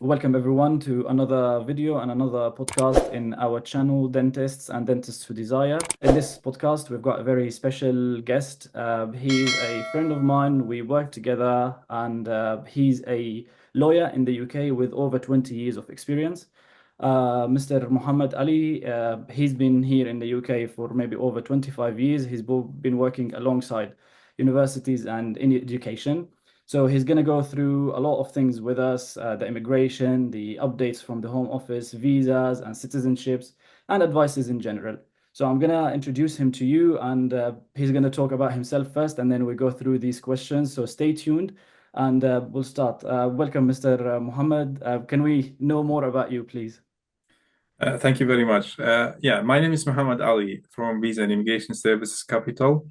Welcome everyone to another video and another podcast in our channel, Dentists and Dentists Who Desire. In this podcast, we've got a very special guest. He's a friend of mine. We work together, and he's a lawyer in the UK with over 20 years of experience. Mr. Muhammad Ali, he's been here in the UK for maybe over 25 years. He's been working alongside universities and in education. So he's going to go through a lot of things with us, the immigration, the updates from the Home Office, visas and citizenships, and advices in general. So I'm going to introduce him to you, and he's going to talk about himself first, and then we go through these questions. So stay tuned, and we'll start. Welcome, Mr. Muhammad. Can we know more about you, please? Thank you very much. My name is Muhammad Ali from Visa and Immigration Services Capital.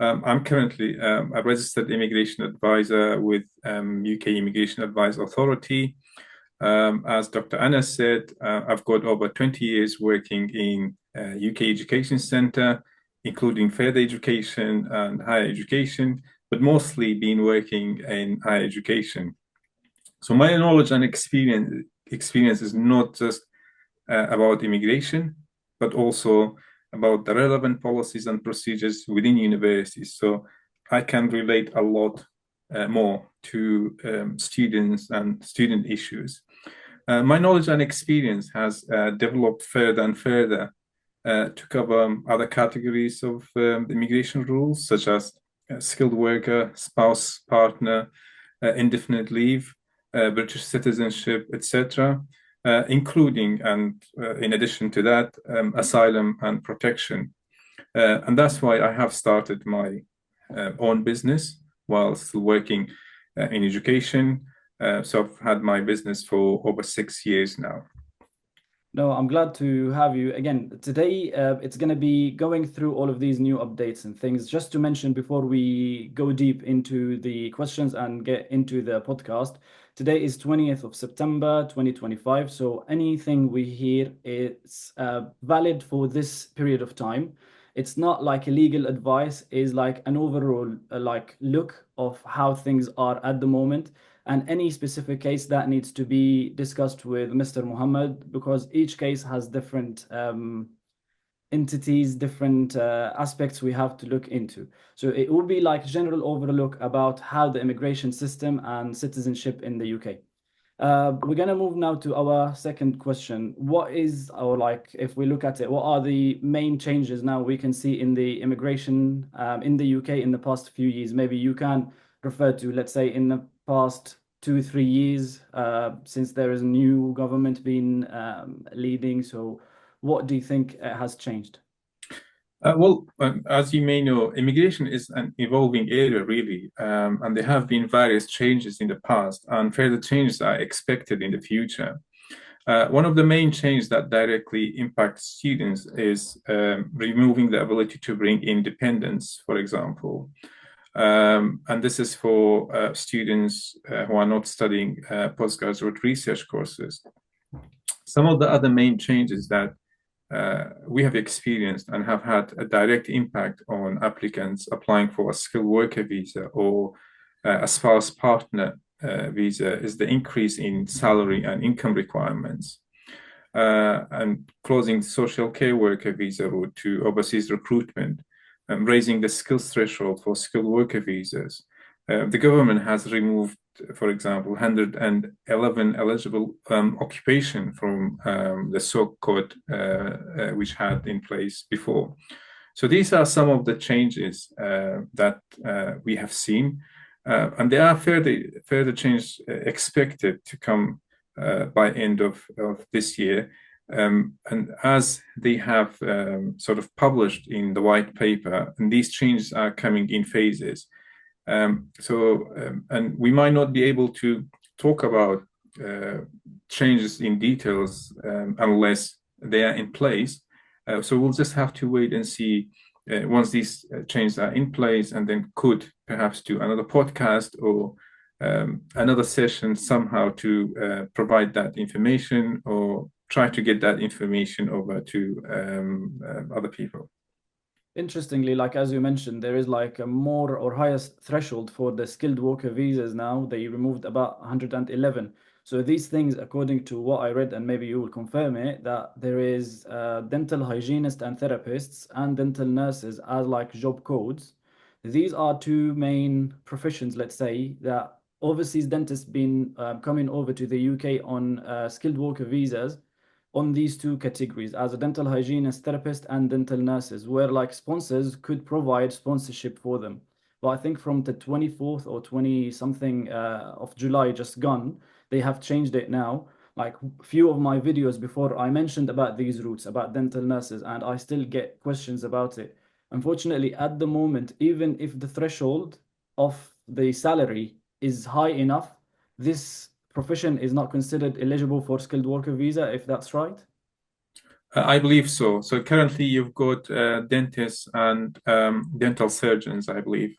I'm currently a registered immigration advisor with UK Immigration Advice Authority. As Dr. Anas said, I've got over 20 years working in UK Education Centre, including further education and higher education, but mostly been working in higher education. So my knowledge and experience is not just about immigration, but also about the relevant policies and procedures within universities. So I can relate a lot more to students and student issues. My knowledge and experience has developed further and further to cover other categories of immigration rules, such as skilled worker, spouse, partner, indefinite leave, British citizenship, etc., including and in addition to that, asylum and protection. And that's why I have started my own business while still working in education. So I've had my business for over 6 years now. No, I'm glad to have you again. Today, it's going to be going through all of these new updates and things. Just to mention before we go deep into the questions and get into the podcast, today is 20th of September, 2025. So anything we hear is valid for this period of time. It's not like a legal advice, is like an overall like look of how things are at the moment, and any specific case that needs to be discussed with Mr. Muhammad, because each case has different entities, different aspects we have to look into. So it will be like general overlook about how the immigration system and citizenship in the UK. We're going to move now to our second question. What is, or like, if we look at it, what are the main changes now we can see in the immigration in the UK in the past few years? Maybe you can refer to, let's say, in the past 2-3 years since there is a new government being leading. So what do you think has changed? As you may know, immigration is an evolving area, really, and there have been various changes in the past, and further changes are expected in the future. One of the main changes that directly impacts students is removing the ability to bring in dependents, for example. And this is for students who are not studying postgraduate research courses. Some of the other main changes that we have experienced and have had a direct impact on applicants applying for a skilled worker visa or a spouse partner visa is the increase in salary and income requirements, and closing the social care worker visa route to overseas recruitment, and raising the skills threshold for skilled worker visas. The government has removed, for example, 111 eligible occupation from the SOC code which had in place before. So these are some of the changes that we have seen, and there are further changes expected to come by end of this year. And as they have sort of published in the white paper, and these changes are coming in phases. And we might not be able to talk about changes in details unless they are in place. So we'll just have to wait and see once these changes are in place, and then could perhaps do another podcast or another session somehow to provide that information or try to get that information over to other people. Interestingly, like as you mentioned, there is like a more or highest threshold for the skilled worker visas now. They removed about 111. So these things, according to what I read, and maybe you will confirm it, that there is dental hygienists and therapists and dental nurses as like job codes. These are two main professions, let's say, that overseas dentists been coming over to the UK on skilled worker visas on these two categories as a dental hygienist, therapist, and dental nurses, where like sponsors could provide sponsorship for them. But I think from the 24th or 20 something of July just gone, they have changed it now. Like few of my videos before, I mentioned about these routes, about dental nurses, and I still get questions about it. Unfortunately, at the moment, even if the threshold of the salary is high enough, this profession is not considered eligible for skilled worker visa, if that's right. I believe so. So currently you've got dentists and dental surgeons, I believe,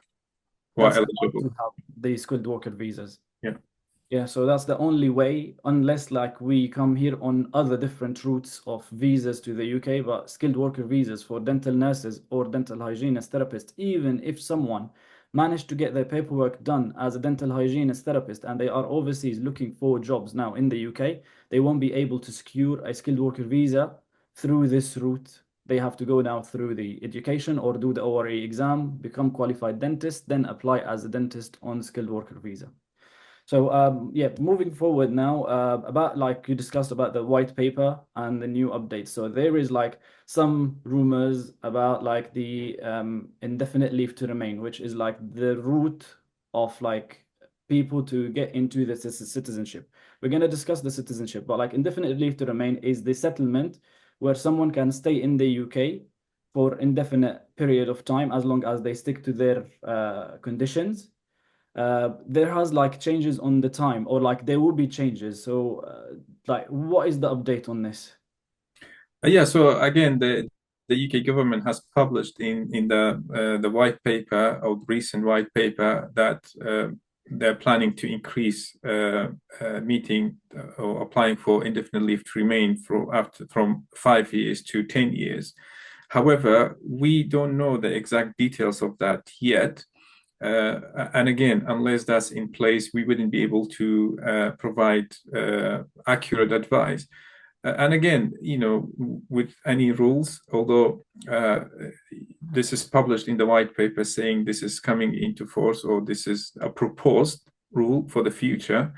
who are That's allowed eligible. to have the skilled worker visas. Yeah. Yeah, so that's the only way, unless like we come here on other different routes of visas to the UK, but skilled worker visas for dental nurses or dental hygienist therapists, even if someone managed to get their paperwork done as a dental hygienist therapist and they are overseas looking for jobs now in the UK, they won't be able to secure a skilled worker visa through this route. They have to go now through the education or do the ORE exam, become qualified dentist, then apply as a dentist on skilled worker visa. So yeah, moving forward now, about like you discussed about the white paper and the new updates. So there is like some rumors about like the indefinite leave to remain, which is like the route of like people to get into the citizenship. We're going to discuss the citizenship, but like indefinite leave to remain is the settlement where someone can stay in the UK for indefinite period of time as long as they stick to their conditions. There has like changes on the time, or like there will be changes. So like what is the update on this? Yeah, so again, the UK government has published in the white paper or the recent white paper that they're planning to increase meeting or applying for indefinite leave to remain from 5 years to 10 years. However, we don't know the exact details of that yet. And again, unless that's in place, we wouldn't be able to provide accurate advice. And again, with any rules, although this is published in the white paper saying this is coming into force or this is a proposed rule for the future,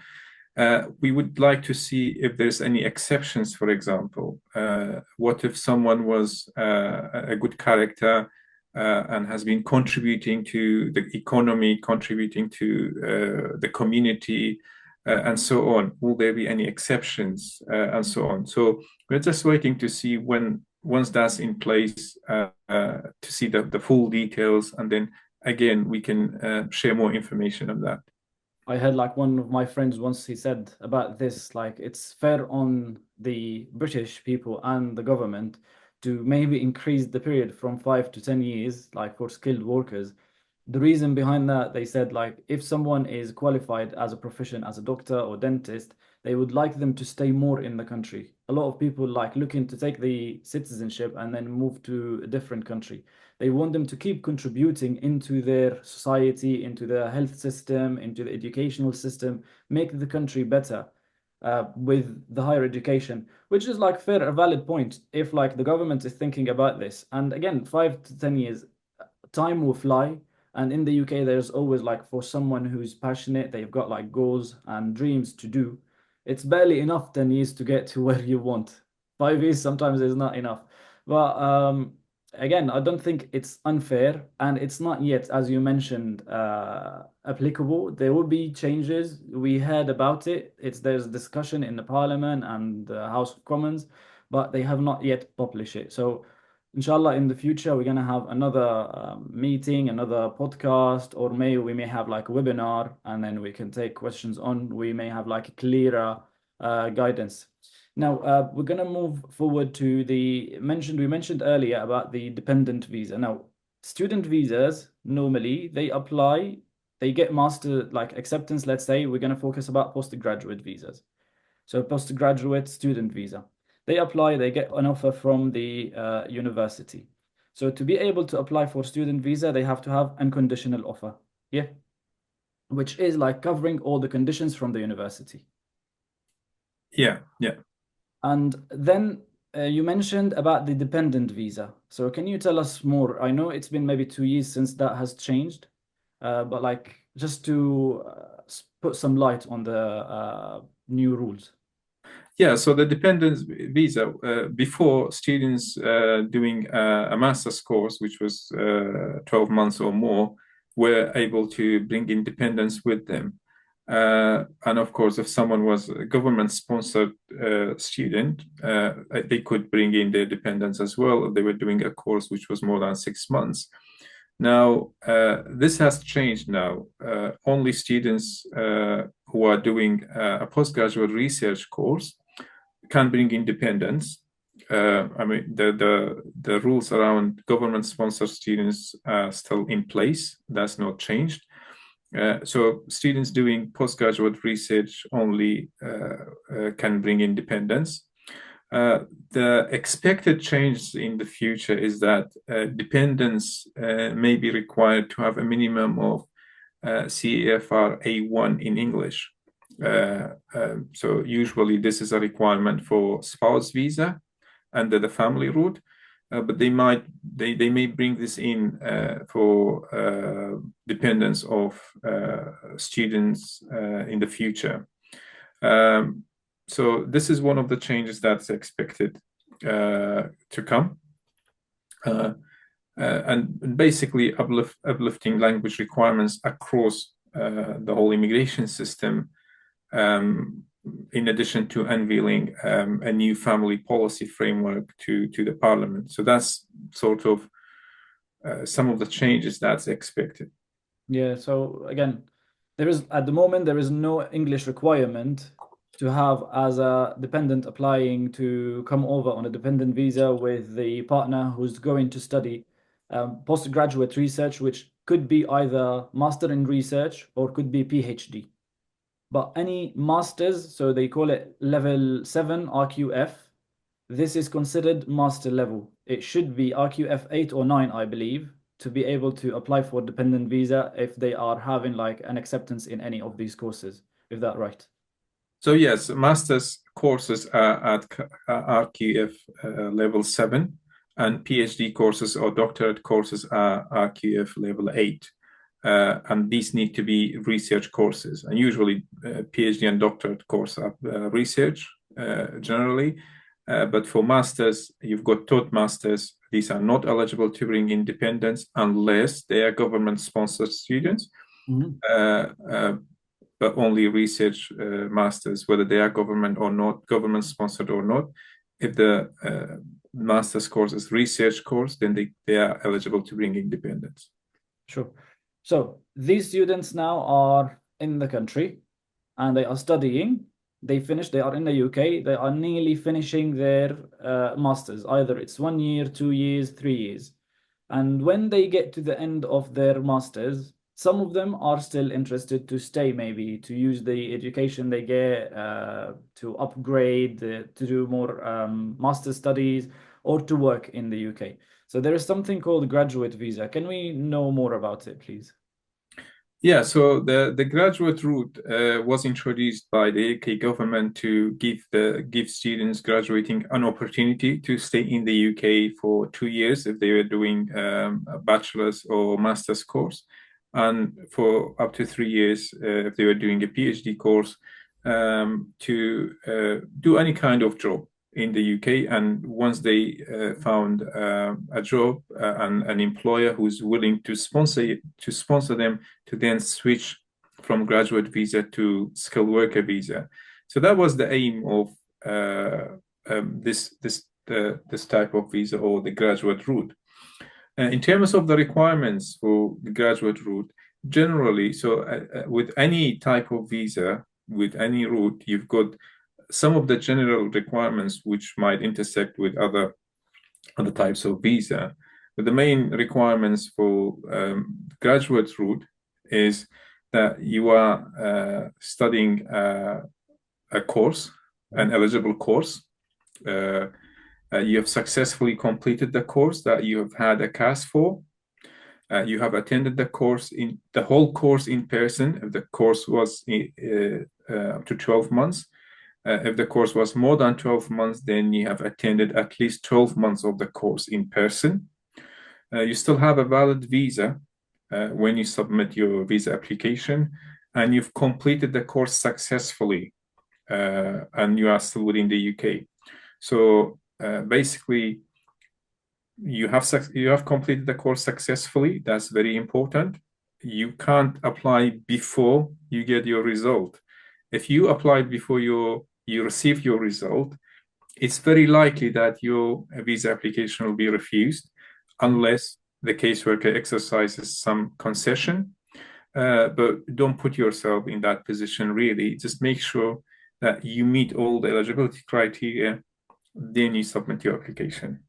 we would like to see if there's any exceptions, for example. What if someone was a good character and has been contributing to the economy, contributing to the community, and so on? Will there be any exceptions, and so on? So we're just waiting to see once that's in place, to see the full details, and then again we can share more information on that. I had like one of my friends once he said about this, like it's fair on the British people and the government to maybe increase the period from 5 to 10 years, like for skilled workers. The reason behind that, they said like if someone is qualified as a profession as a doctor or dentist, they would like them to stay more in the country. A lot of people like looking to take the citizenship and then move to a different country. They want them to keep contributing into their society, into the health system, into the educational system, make the country better with the higher education, which is like fair, a valid point if like the government is thinking about this. And again, 5 to 10 years, time will fly. And in the UK, there's always like for someone who's passionate, they've got like goals and dreams to do. It's barely enough 10 years to get to where you want. 5 years sometimes is not enough. But again, I don't think it's unfair, and it's not yet, as you mentioned, applicable. There will be changes. We heard about it. There's discussion in the Parliament and the House of Commons, but they have not yet published it. So inshallah, in the future, we're gonna have another meeting, another podcast, or maybe we may have like a webinar, and then we can take questions on. We may have like a clearer guidance. Now, we're gonna move forward to we mentioned earlier about the dependent visa. Now, student visas, normally they apply, they get master like acceptance. Let's say we're gonna focus about postgraduate visas. So postgraduate student visa. They apply, they get an offer from the university. So to be able to apply for student visa, they have to have unconditional offer. Yeah. Which is like covering all the conditions from the university. Yeah, yeah. And then you mentioned about the dependent visa. So can you tell us more? I know it's been maybe 2 years since that has changed, but like just to put some light on the new rules. Yeah, so the dependence visa, before students doing a master's course, which was 12 months or more, were able to bring independence with them. And of course, if someone was a government-sponsored student, they could bring in their dependents as well. They were doing a course which was more than 6 months. Now, this has changed now. Only students who are doing a postgraduate research course can bring independence. I mean, the rules around government-sponsored students are still in place. That's not changed. So students doing postgraduate research only can bring independence. The expected change in the future is that dependents may be required to have a minimum of CAFR A1 in English. So usually this is a requirement for spouse visa under the family route, but they may bring this in for dependents of students in the future. So this is one of the changes that's expected to come. And basically uplifting language requirements across the whole immigration system, in addition to unveiling a new family policy framework to the parliament. So that's sort of some of the changes that's expected. Yeah, so again, at the moment there is no English requirement to have as a dependent applying to come over on a dependent visa with the partner who's going to study postgraduate research, which could be either master in research or could be PhD. But any masters, so they call it level 7 RQF, this is considered master level. It should be RQF 8 or 9, I believe, to be able to apply for dependent visa if they are having like an acceptance in any of these courses. Is that right? So yes, master's courses are at RQF level 7, and PhD courses or doctorate courses are RQF level 8. And these need to be research courses. And usually PhD and doctorate course are research generally. But for masters, you've got taught masters. These are not eligible to bring independence unless they are government-sponsored students. Mm-hmm. But only research masters, whether they are government or not, government-sponsored or not. If the master's course is research course, then they are eligible to bring independence. Sure. So these students now are in the country and they are studying. They are in the UK, they are nearly finishing their masters. Either it's 1 year, 2 years, 3 years. And when they get to the end of their masters, some of them are still interested to stay, maybe to use the education they get to upgrade, to do more master studies or to work in the UK. So there is something called graduate visa. Can we know more about it, please? Yeah, so the graduate route was introduced by the UK government to give students graduating an opportunity to stay in the UK for 2 years if they were doing a bachelor's or master's course, and for up to 3 years if they were doing a PhD course, to do any kind of job in the UK. And once they found a job and an employer who's willing to sponsor them, to then switch from graduate visa to skilled worker visa. So that was the aim of this type of visa, or the graduate route. In terms of the requirements for the graduate route, generally, so with any type of visa, with any route, you've got some of the general requirements which might intersect with other types of visa. But the main requirements for graduate route is that you are studying a course, an eligible course. You have successfully completed the course that you have had a CAS for. You have attended the whole course in person. If the course was up to 12 months, If the course was more than 12 months, then you have attended at least 12 months of the course in person. You still have a valid visa when you submit your visa application, and you've completed the course successfully, and you are still within the UK. So basically, you have completed the course successfully. That's very important. You can't apply before you get your result. If you apply before you receive your result, it's very likely that your visa application will be refused unless the caseworker exercises some concession. But don't put yourself in that position, really. Just make sure that you meet all the eligibility criteria, then you submit your application.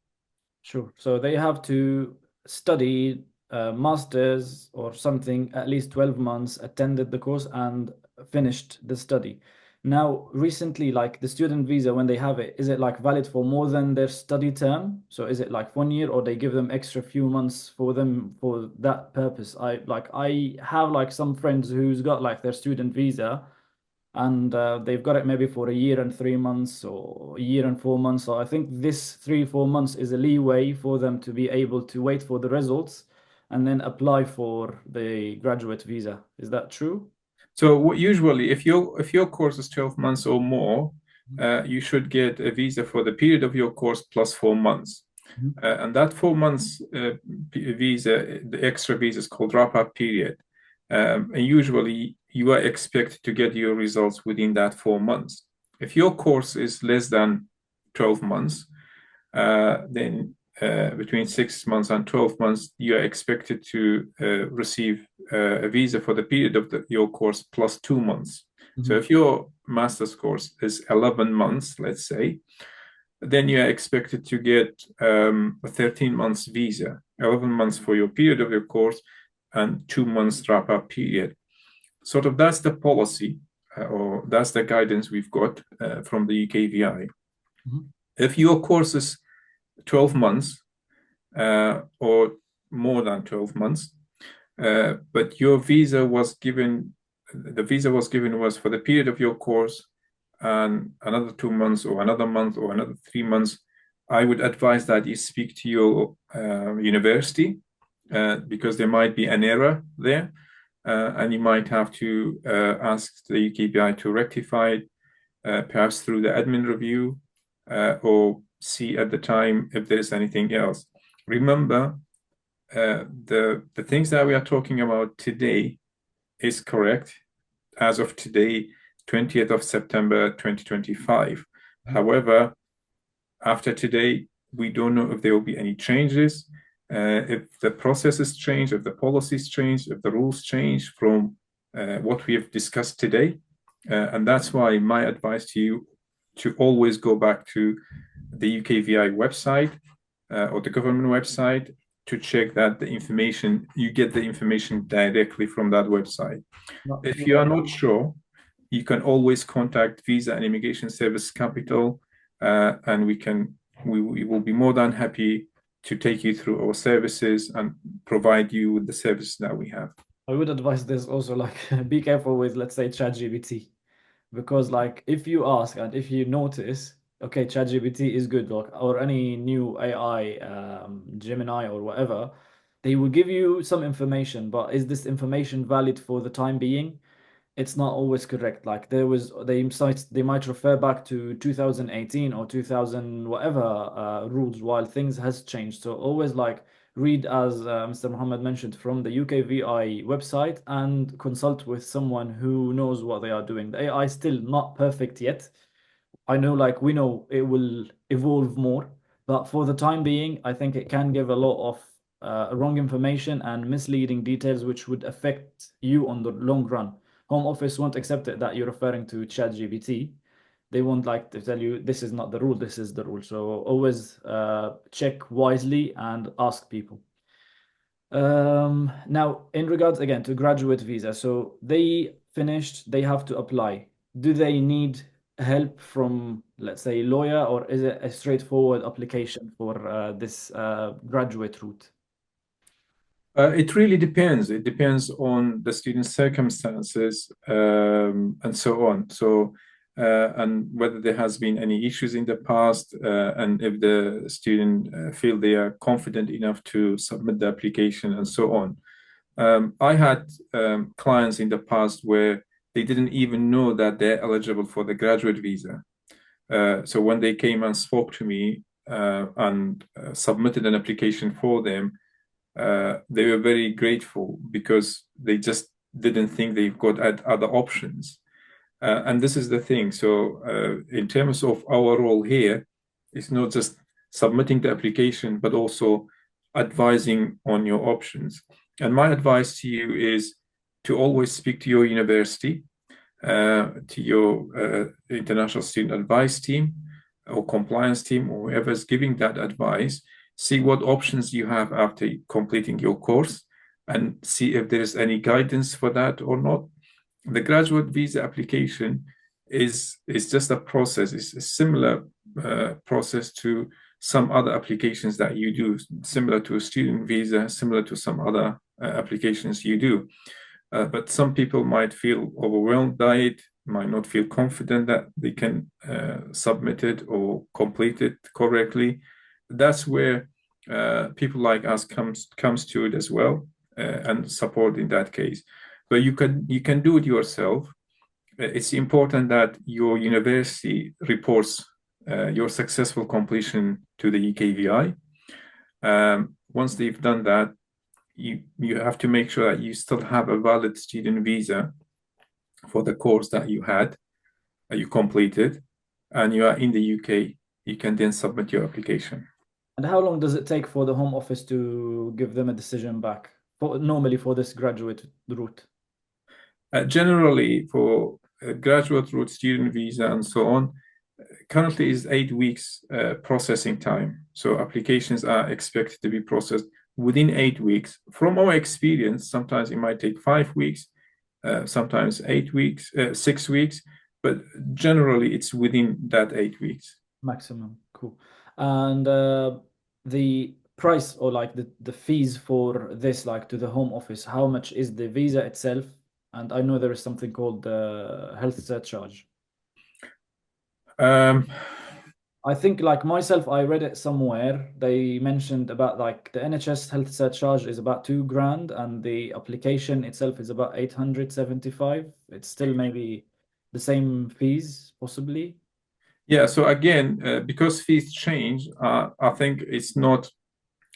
Sure. So they have to study masters or something, at least 12 months, attended the course and finished the study. Now, recently, like the student visa, when they have it, is it like valid for more than their study term? So is it like 1 year, or they give them extra few months for them for that purpose? I have like some friends who's got like their student visa, and they've got it maybe for a year and 3 months or a year and 4 months. So I think this 3 4 months is a leeway for them to be able to wait for the results and then apply for the graduate visa. Is that true? So usually, if your course is 12 months or more, you should get a visa for the period of your course plus 4 months. And that 4 months visa, the extra visa is called wrap-up period. And usually you are expected to get your results within that 4 months. If your course is less than 12 months, then between 6 months and 12 months, you are expected to receive a visa for the period of your course plus 2 months. So if your master's course is 11 months, let's say, then you are expected to get a 13 months visa, 11 months for your period of your course and 2 months wrap-up period. Sort of that's the policy or that's the guidance we've got from the UKVI. If your course is 12 months or more than 12 months, but your visa was given, the visa was given was for the period of your course and another 2 months or another month or another 3 months, I would advise that you speak to your university because there might be an error there and you might have to ask the UKVI to rectify it, perhaps through the admin review or see at the time if there is anything else. Remember, the things that we are talking about today is correct as of today, 20th of September 2025. However, after today, we don't know if there will be any changes, if the processes change, if the policies change, if the rules change from what we have discussed today. And that's why my advice to you to always go back to the UKVI website or the government website to check that the information, you get the information directly from that website. If you are not sure, you can always contact Visa and Immigration Service Capital, and we will be more than happy to take you through our services and provide you with the services that we have. I would advise this also, like, be careful with, let's say, ChatGPT, because like if you ask and if you notice, okay, ChatGPT is good, like, or any new AI, Gemini or whatever, they will give you some information, but is this information valid for the time being? It's not always correct. Like they might refer back to 2018 or 2000 whatever rules, while things has changed. So always like read, as Mr. Muhammad mentioned, from the UKVI website and consult with someone who knows what they are doing. The AI is still not perfect yet. I know, like, we know it will evolve more, but for the time being, I think it can give a lot of wrong information and misleading details, which would affect you on the long run. Home Office won't accept it that you're referring to ChatGPT. They won't like to tell you this is not the rule, this is the rule. So always check wisely and ask people. Now, in regards again to graduate visa, so they finished, they have to apply. Do they need help from, let's say, lawyer, or is it a straightforward application for this graduate route? It really depends. It depends on the student's circumstances and so on. So and whether there has been any issues in the past, and if the student feel they are confident enough to submit the application and so on. I had clients in the past where they didn't even know that they're eligible for the graduate visa. So when they came and spoke to me and submitted an application for them, they were very grateful because they just didn't think they've got other options. And this is the thing. So in terms of our role here, it's not just submitting the application, but also advising on your options. And my advice to you is to always speak to your university, to your international student advice team or compliance team, or whoever is giving that advice. See what options you have after completing your course and see if there is any guidance for that or not. The graduate visa application is just a process. It's a similar process to some other applications that you do, similar to a student visa, similar to some other applications you do. But some people might feel overwhelmed by it, might not feel confident that they can submit it or complete it correctly. That's where people like us comes to it as well, and support in that case. But you can do it yourself. It's important that your university reports your successful completion to the UKVI. Once they've done that, you have to make sure that you still have a valid student visa for the course that you completed, and you are in the UK. You can then submit your application. And how long does it take for the Home Office to give them a decision back, normally for this graduate route? Generally, for a graduate route, student visa, and so on, currently is 8 weeks processing time. So applications are expected to be processed within 8 weeks. From our experience, sometimes it might take 5 weeks, sometimes 8 weeks, 6 weeks, but generally it's within that 8 weeks. Maximum. Cool. And the price, or like the fees for this, like to the Home Office, how much is the visa itself? And I know there is something called the health surcharge. I think like myself, I read it somewhere. They mentioned about like the NHS health surcharge is about 2 grand, and the application itself is about 875. It's still maybe the same fees, possibly. Yeah, so again, because fees change, I think it's not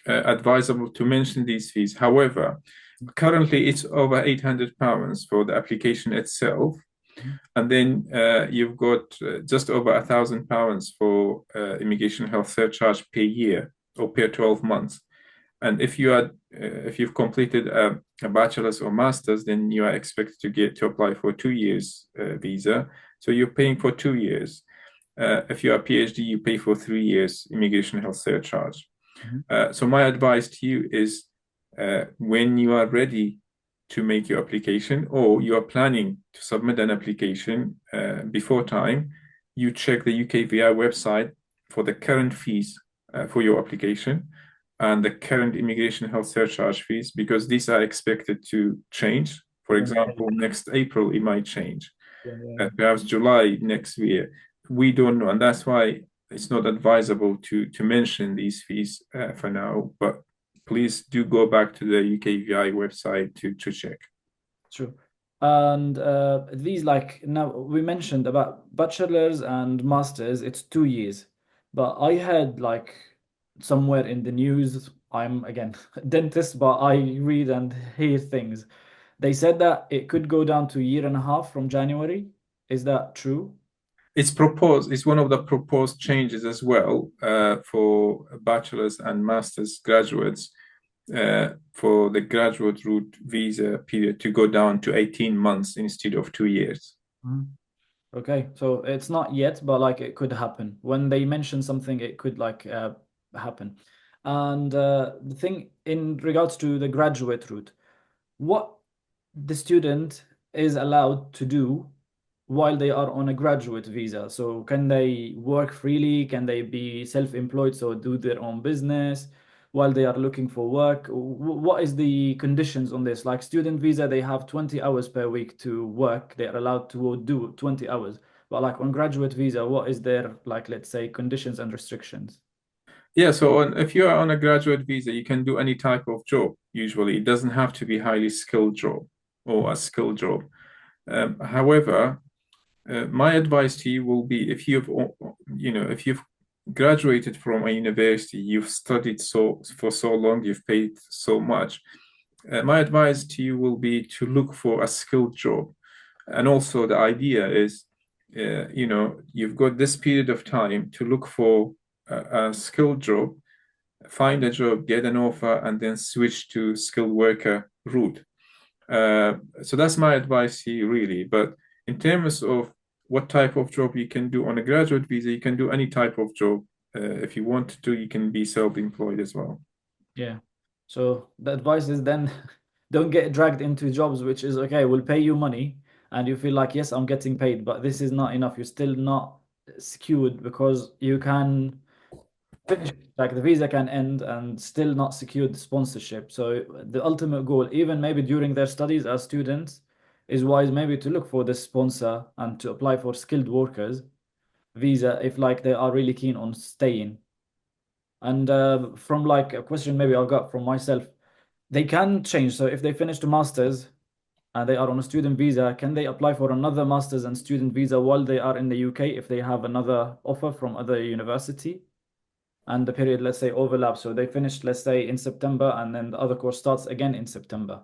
advisable to mention these fees. However, currently it's over £800 for the application itself. And then you've got just over £1,000 for immigration health surcharge per year or per 12 months. And if you've completed a bachelor's or master's, then you are expected to apply for 2 years visa. So you're paying for 2 years. If you are a PhD, you pay for 3 years immigration health surcharge. So my advice to you is when you are ready to make your application, or you are planning to submit an application before time, you check the UKVI website for the current fees for your application and the current immigration health surcharge fees, because these are expected to change. For example, next April, it might change. Perhaps July next year. We don't know. And that's why it's not advisable to mention these fees for now, but please do go back to the UKVI website to check. True. And these, like, now we mentioned about bachelor's and master's, it's 2 years. But I had like somewhere in the news, I'm again dentist, but I read and hear things. They said that it could go down to a year and a half from January. Is that true? It's proposed, it's one of the proposed changes as well for bachelor's and master's graduates for the graduate route visa period to go down to 18 months instead of 2 years. Okay, so it's not yet, but like it could happen. When they mention something, it could like happen. And the thing in regards to the graduate route, what the student is allowed to do while they are on a graduate visa. So can they work freely? Can they be self-employed, so do their own business while they are looking for work? What is the conditions on this? Like student visa, they have 20 hours per week to work. They are allowed to do 20 hours. But like on graduate visa, what is their, like, let's say, conditions and restrictions? Yeah, so if you are on a graduate visa, you can do any type of job. Usually, it doesn't have to be highly skilled job or a skilled job. However, my advice to you will be if you've graduated from a university, you've studied for so long, you've paid so much. My advice to you will be to look for a skilled job. And also the idea is, you've got this period of time to look for a skilled job, find a job, get an offer, and then switch to skilled worker route. So that's my advice to you, really. But in terms of what type of job you can do on a graduate visa, you can do any type of job. If you want to, you can be self-employed as well. Yeah. So the advice is then don't get dragged into jobs which is okay, we'll pay you money and you feel like, yes, I'm getting paid, but this is not enough. You're still not secured because you can finish, like the visa can end and still not secure the sponsorship. So the ultimate goal, even maybe during their studies as students, is wise maybe to look for the sponsor and to apply for skilled workers visa if like they are really keen on staying. And from like a question maybe I got from myself, they can change. So if they finish the masters and they are on a student visa, can they apply for another masters and student visa while they are in the UK if they have another offer from other university? And the period, let's say, overlaps. So they finished, let's say, in September, and then the other course starts again in September.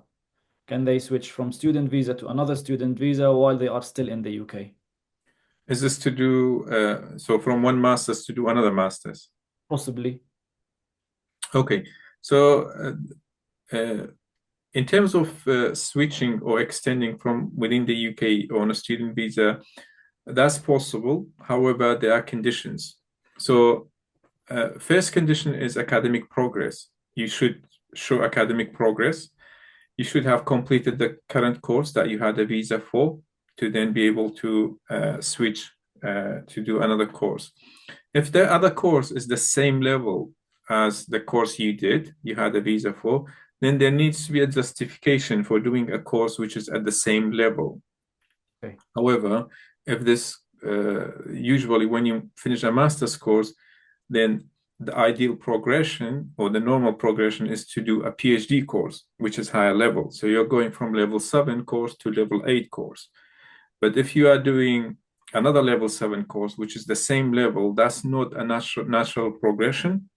Can they switch from student visa to another student visa while they are still in the UK? Is this to do so from one master's to do another master's? Possibly. Okay, so in terms of switching or extending from within the UK on a student visa, that's possible. However, there are conditions. So first condition is academic progress. You should show academic progress. You should have completed the current course that you had a visa for to then be able to switch to do another course. If the other course is the same level as the course you had a visa for, then there needs to be a justification for doing a course which is at the same level. Okay. However, if this usually when you finish a master's course, then the ideal progression or the normal progression is to do a PhD course, which is higher level. So you're going from level 7 course to level 8 course. But if you are doing another level 7 course, which is the same level, that's not a natural progression.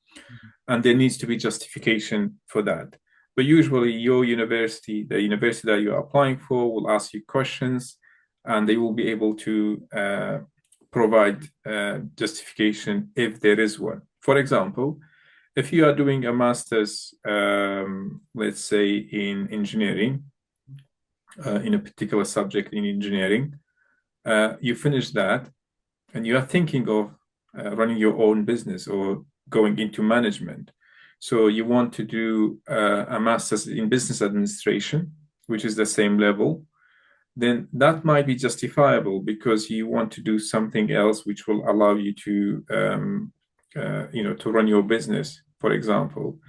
And there needs to be justification for that. But usually your university, the university that you're applying for, will ask you questions and they will be able to provide justification if there is one. For example, if you are doing a master's, let's say in engineering, in a particular subject in engineering, you finish that and you are thinking of running your own business or going into management. So you want to do a master's in business administration, which is the same level, then that might be justifiable because you want to do something else which will allow you to, to run your business, for example,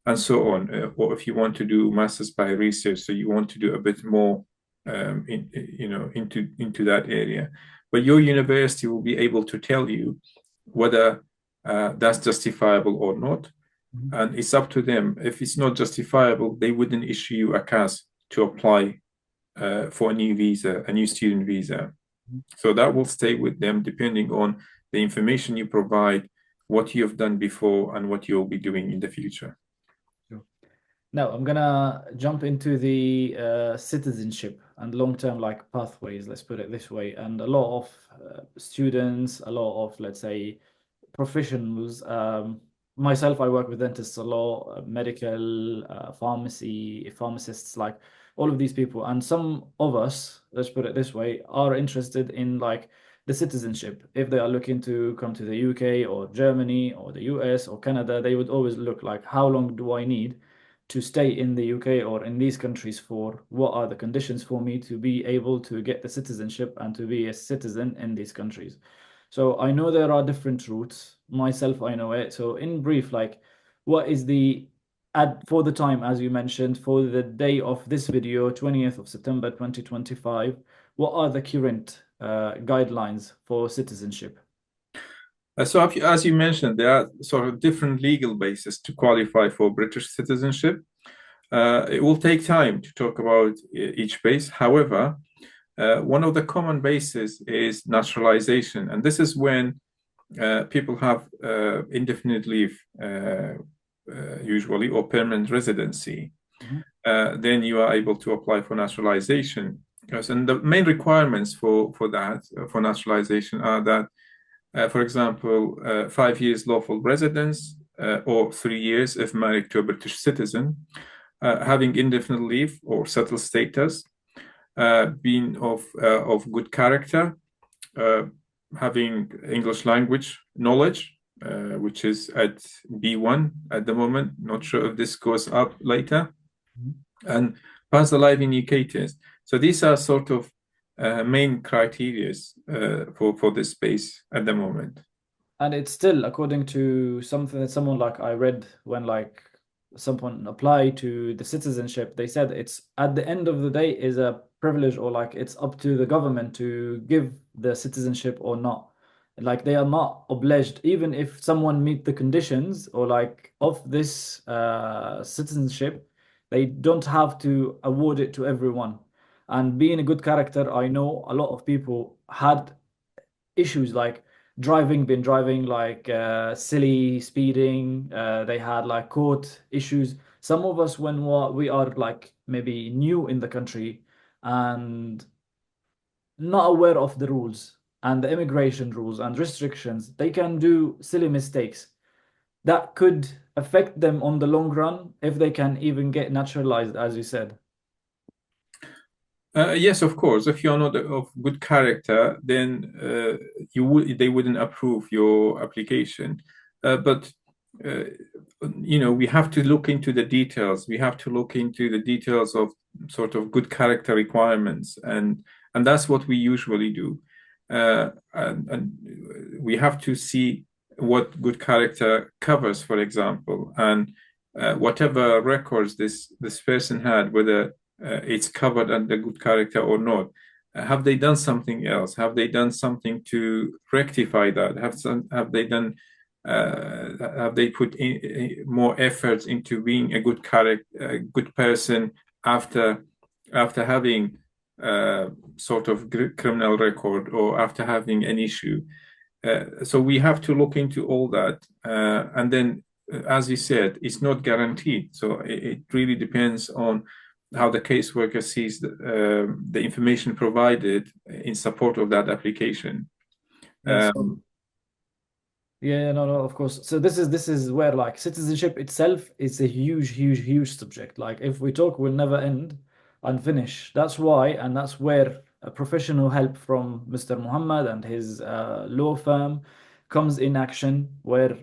and so on. Or if you want to do master's by research, so you want to do a bit more, into that area. But your university will be able to tell you whether that's justifiable or not. And it's up to them. If it's not justifiable, they wouldn't issue you a CAS to apply for a new visa, a new student visa. So that will stay with them depending on the information you provide, what you have done before, and what you'll be doing in the future. Now I'm gonna jump into the citizenship and long-term like pathways, let's put it this way. And a lot of students, a lot of, let's say, professionals, myself, I work with dentists a lot, medical, pharmacists, like all of these people. And some of us, let's put it this way, are interested in like the citizenship. If they are looking to come to the UK or Germany or the US or Canada, they would always look like, how long do I need to stay in the UK or in these countries for? What are the conditions for me to be able to get the citizenship and to be a citizen in these countries? So I know there are different routes. Myself, I know it. So in brief, like, what is the for the time, as you mentioned, for the day of this video, 20th of September 2025, what are the current guidelines for citizenship? So, as you mentioned, there are sort of different legal bases to qualify for British citizenship. It will take time to talk about each base. However, one of the common bases is naturalization, and this is when people have indefinite leave, usually, or permanent residency. Then you are able to apply for naturalization. And the main requirements for naturalization are that, for example, 5 years lawful residence or 3 years if married to a British citizen, having indefinite leave or settled status, being of good character, having English language knowledge, which is at B1 at the moment. Not sure if this goes up later, and pass the Live in UK test. So these are sort of main criteria for this space at the moment. And it's still according to something that someone like I read when like someone applied to the citizenship, they said it's at the end of the day is a privilege, or like it's up to the government to give the citizenship or not. Like they are not obliged, even if someone meet the conditions or like of this citizenship, they don't have to award it to everyone. And being a good character, I know a lot of people had issues like been driving like silly speeding. They had like court issues. Some of us, when we are like maybe new in the country and not aware of the rules and the immigration rules and restrictions, they can do silly mistakes that could affect them on the long run if they can even get naturalized, as you said. Yes, of course. If you're not of good character, then they wouldn't approve your application. But we have to look into the details. We have to look into the details of sort of good character requirements, and that's what we usually do. And we have to see what good character covers, for example, and whatever records this person had, whether it's covered under good character or not. Have they done something else? Have they done something to rectify that? Have they put more efforts into being a good character, a good person after having sort of criminal record or after having an issue? So we have to look into all that, and then, as you said, it's not guaranteed. So it really depends on how the caseworker sees the information provided in support of that application. Yeah, no, of course. So this is where like citizenship itself is a huge subject. Like if we talk, we'll never end and finish. That's why, and that's where a professional help from Mr. Muhammad and his law firm comes in action, where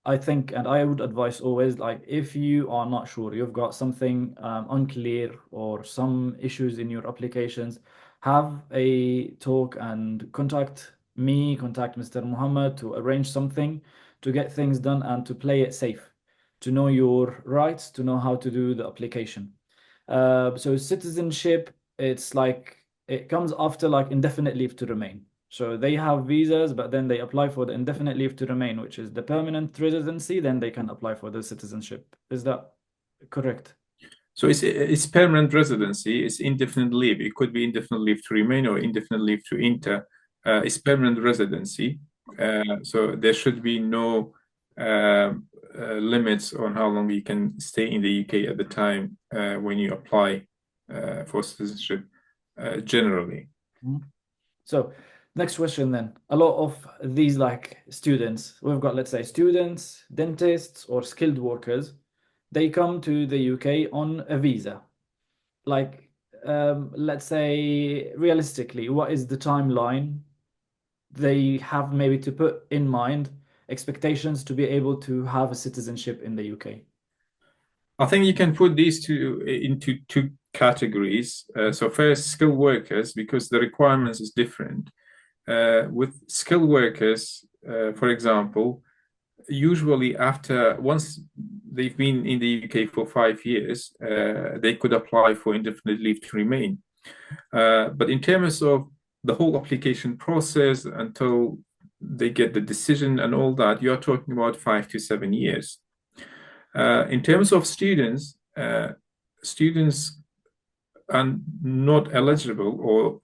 I think, and I would advise always, like if you are not sure, you've got something unclear or some issues in your applications, have a talk and contact me, contact Mr. Muhammad to arrange something to get things done and to play it safe, to know your rights, to know how to do the application. So citizenship, it's like it comes after like indefinite leave to remain. So they have visas, but then they apply for the indefinite leave to remain, which is the permanent residency, then they can apply for the citizenship. Is that correct? So it's permanent residency, it's indefinite leave. It could be indefinite leave to remain or indefinite leave to enter. It's permanent residency. So there should be no limits on how long you can stay in the UK at the time when you apply for citizenship generally. So next question then. A lot of these like students, we've got, let's say, students, dentists, or skilled workers, they come to the UK on a visa. Like, let's say, realistically, what is the timeline they have maybe to put in mind expectations to be able to have a citizenship in the UK? I think you can put these into two categories. So first, skilled workers, because the requirements is different. With skilled workers, for example, usually once they've been in the UK for 5 years, they could apply for indefinite leave to remain. But in terms of the whole application process until they get the decision and all that, you are talking about 5 to 7 years. In terms of students, students are not eligible, or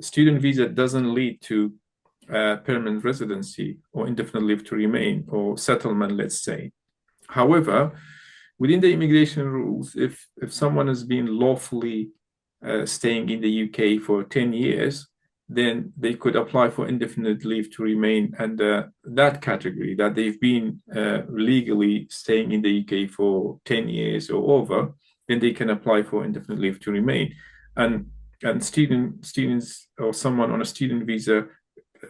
student visa doesn't lead to permanent residency or indefinite leave to remain or settlement, let's say. However, within the immigration rules, if someone has been lawfully staying in the UK for 10 years, then they could apply for indefinite leave to remain under that category, that they've been legally staying in the UK for 10 years or over, then they can apply for indefinite leave to remain. And students or someone on a student visa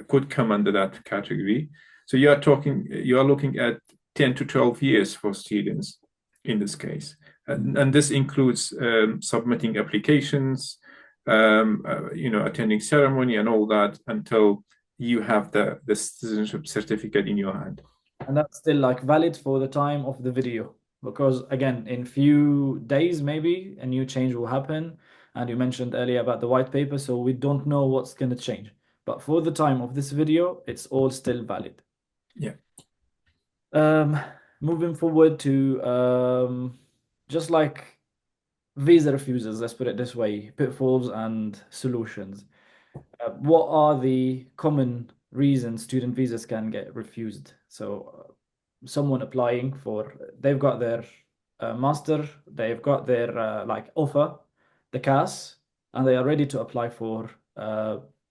could come under that category. So you are looking at 10 to 12 years for students in this case. And this includes submitting applications, attending ceremony and all that until you have the citizenship certificate in your hand. And that's still like valid for the time of the video, because again, in few days, maybe a new change will happen. And you mentioned earlier about the white paper, so we don't know what's going to change. But for the time of this video, it's all still valid. Yeah. Moving forward to just like visa refusals, let's put it this way, pitfalls and solutions. What are the common reasons student visas can get refused? So someone applying for, they've got their master, they've got their like offer, the CAS, and they are ready to apply for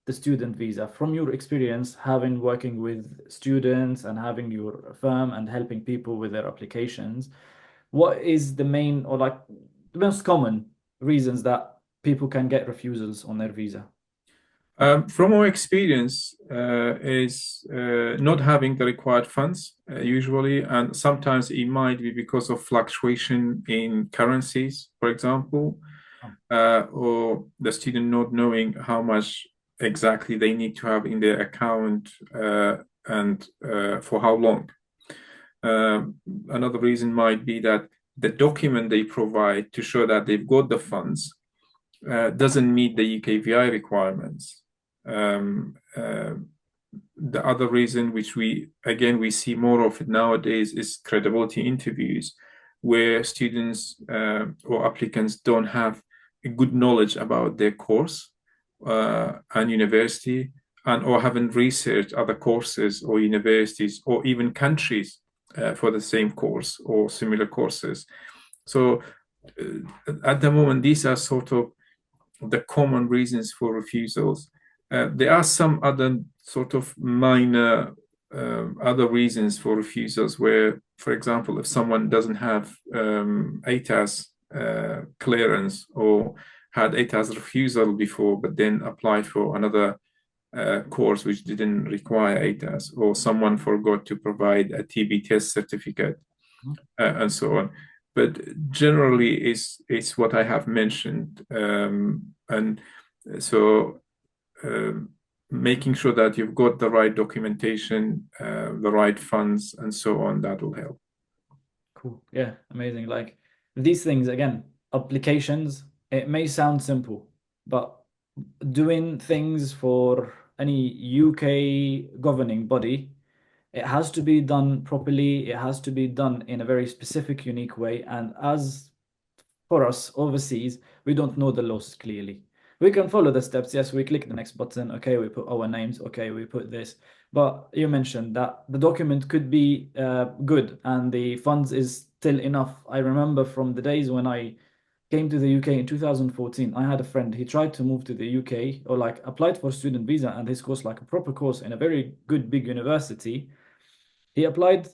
the student visa. From your experience, having working with students and having your firm and helping people with their applications, what is the main or like the most common reasons that people can get refusals on their visa? From our experience, is not having the required funds usually, and sometimes it might be because of fluctuation in currencies, for example, or the student not knowing how much exactly they need to have in their account and for how long. Another reason might be that the document they provide to show that they've got the funds doesn't meet the UKVI requirements. The other reason, which we see more of it nowadays, is credibility interviews, where students or applicants don't have a good knowledge about their course and university, and or haven't researched other courses or universities or even countries for the same course or similar courses. So at the moment, these are sort of the common reasons for refusals. There are some other sort of minor other reasons for refusals where, for example, if someone doesn't have ATAS clearance or had ATAS refusal before, but then applied for another course which didn't require ATAS, or someone forgot to provide a TB test certificate, and so on. But generally, it's what I have mentioned, and so making sure that you've got the right documentation, the right funds, and so on, that will help. Cool. Yeah, amazing. Like these things, again, applications, it may sound simple, but doing things for any UK governing body, it has to be done properly. It has to be done in a very specific, unique way. And as for us overseas, we don't know the laws clearly. We can follow the steps. Yes, we click the next button. Okay, we put our names. Okay, we put this. But you mentioned that the document could be good and the funds is still enough. I remember from the days when I came to the UK in 2014, I had a friend, he tried to move to the UK or like applied for student visa, and his course, like a proper course in a very good big university. He applied,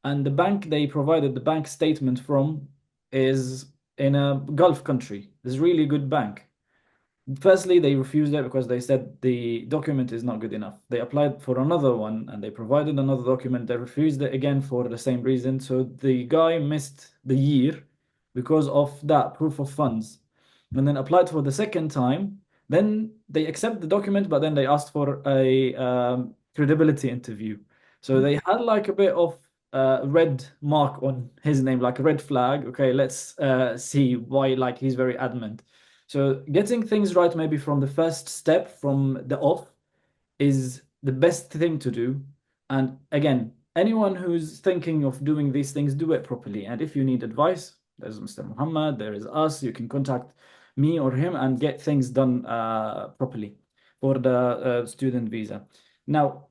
and the bank they provided the bank statement from is in a Gulf country. This really good bank. Firstly, they refused it because they said the document is not good enough. They applied for another one and they provided another document. They refused it again for the same reason. So the guy missed the year because of that proof of funds, and then applied for the second time. Then they accept the document, but then they asked for a credibility interview. So they had like a bit of red mark on his name, like a red flag. Okay, let's see why, like he's very adamant. So getting things right, maybe from the first step, from the off, is the best thing to do. And again, anyone who's thinking of doing these things, do it properly. And if you need advice, there's Mr. Muhammad, there is us. You can contact me or him and get things done properly for the student visa. Now,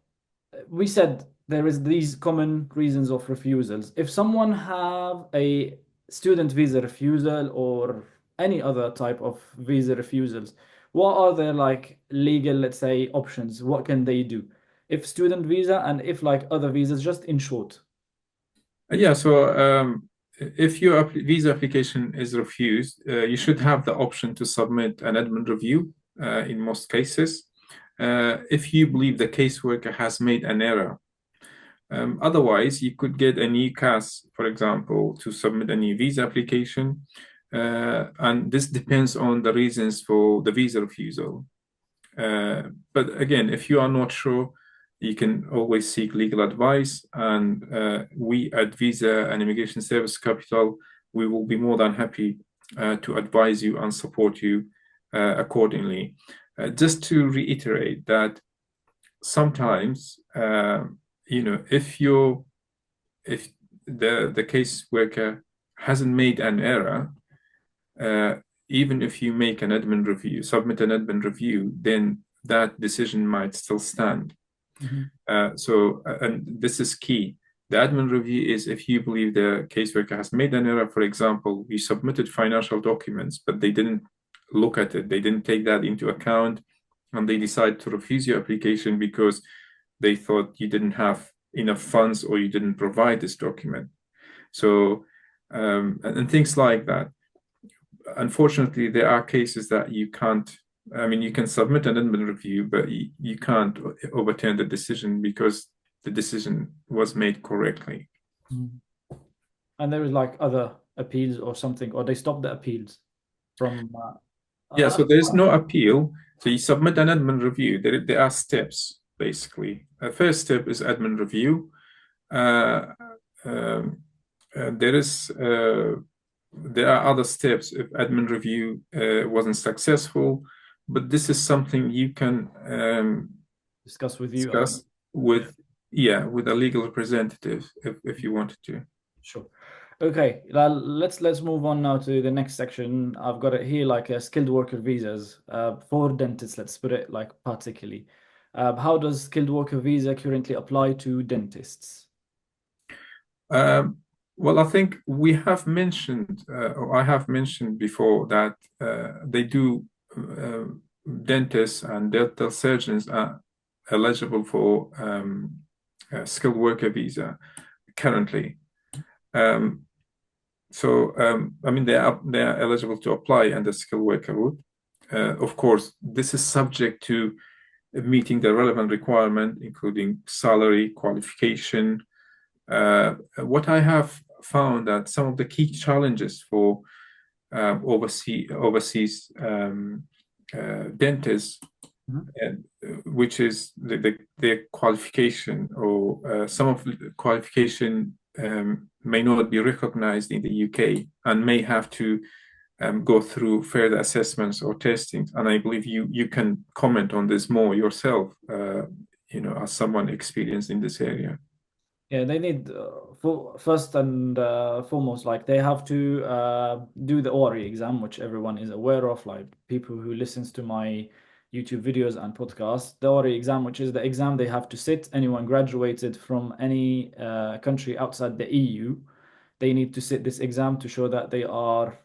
we said there is these common reasons of refusals. If someone have a student visa refusal or any other type of visa refusals, what are their like legal, let's say, options? What can they do? If student visa and if like other visas, just in short. Yeah, so if your visa application is refused, you should have the option to submit an admin review in most cases. If you believe the caseworker has made an error. Otherwise, you could get a new CAS, for example, to submit a new visa application. And this depends on the reasons for the visa refusal. But again, if you are not sure, you can always seek legal advice. And we at Visa and Immigration Service Capital, we will be more than happy to advise you and support you accordingly. Just to reiterate that sometimes, if the caseworker hasn't made an error, even if you make an admin review, submit an admin review, then that decision might still stand. And this is key. The admin review is if you believe the caseworker has made an error. For example, you submitted financial documents, but they didn't look at it. They didn't take that into account, and they decide to refuse your application because they thought you didn't have enough funds or you didn't provide this document. So, and things like that. Unfortunately, there are cases that you can't, you can submit an admin review, but you can't overturn the decision because the decision was made correctly. And there is like other appeals or something, or they stop the appeals from. Yeah, so there is no appeal. So you submit an admin review. There are steps, basically. First step is admin review. There are other steps if admin review wasn't successful, but this is something you can discuss with you. with a legal representative if you wanted to. Sure. Okay, let's move on now to the next section. I've got it here like skilled worker visas for dentists. Let's put it like particularly. How does skilled worker visa currently apply to dentists? Well, I think we have mentioned, or I have mentioned before that they do, dentists and dental surgeons are eligible for skilled worker visa currently. They are eligible to apply under skilled worker route. Of course, this is subject to meeting the relevant requirement, including salary, qualification. What I have found that some of the key challenges for overseas dentists, which is their qualification, or some of the qualification may not be recognized in the UK and may have to go through further assessments or testings. And I believe you can comment on this more yourself, as someone experienced in this area. Yeah, they need first and foremost, like they have to do the ORI exam, which everyone is aware of, like people who listens to my YouTube videos and podcasts. The ORI exam, which is the exam they have to sit. Anyone graduated from any country outside the EU, they need to sit this exam to show that they are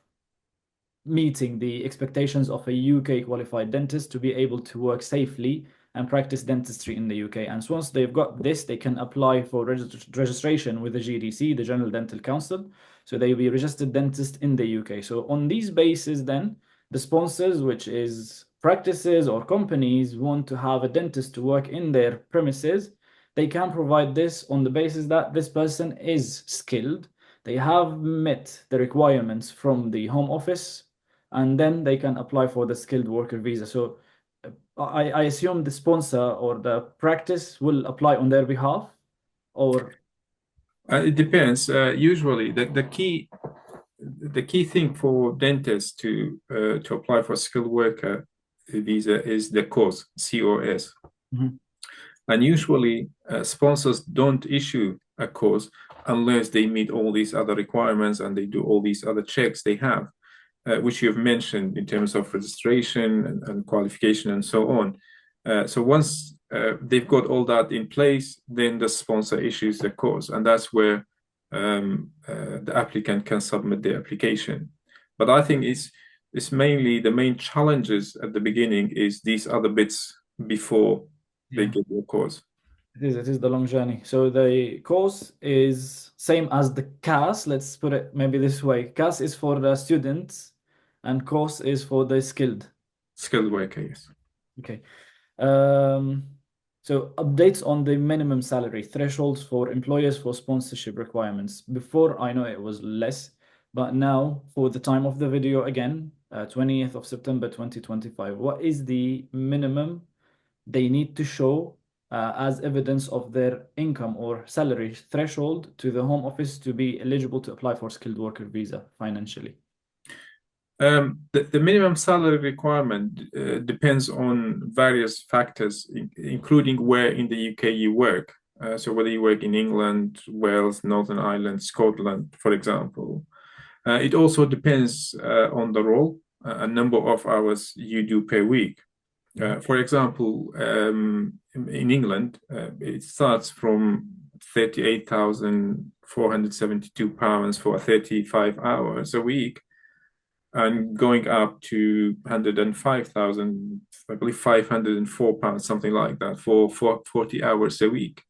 meeting the expectations of a UK qualified dentist to be able to work safely and practice dentistry in the UK. And so once they've got this, they can apply for registration with the GDC, the General Dental Council. So they'll be registered dentist in the UK. So on these bases, then the sponsors, which is practices or companies, want to have a dentist to work in their premises. They can provide this on the basis that this person is skilled. They have met the requirements from the Home Office, and then they can apply for the skilled worker visa. So I assume the sponsor or the practice will apply on their behalf, or it depends. Usually, the the key thing for dentists to apply for skilled worker visa is the course, COS. Mhm. And usually sponsors don't issue a course unless they meet all these other requirements and they do all these other checks they have, which you've mentioned in terms of registration and qualification and so on. So once they've got all that in place, then the sponsor issues the course, and that's where the applicant can submit the application. But I think it's mainly the main challenges at the beginning is these other bits before they Yeah. get your course. It is the long journey. So the course is same as the CAS. Let's put it maybe this way. CAS is for the students and course is for the skilled. Skilled worker, yes. Okay. Um, so updates on the minimum salary thresholds for employers for sponsorship requirements. Before I know it was less, but now for the time of the video again, 20th of September 2025, what is the minimum they need to show as evidence of their income or salary threshold to the Home Office to be eligible to apply for skilled worker visa financially? The minimum salary requirement depends on various factors, including where in the UK you work. So whether you work in England, Wales, Northern Ireland, Scotland, for example. It also depends on the role, a number of hours you do per week. For example, in England, it starts from £38,472 for 35 hours a week, and going up to 105,000, I believe £504, something like that, for 40 hours a week,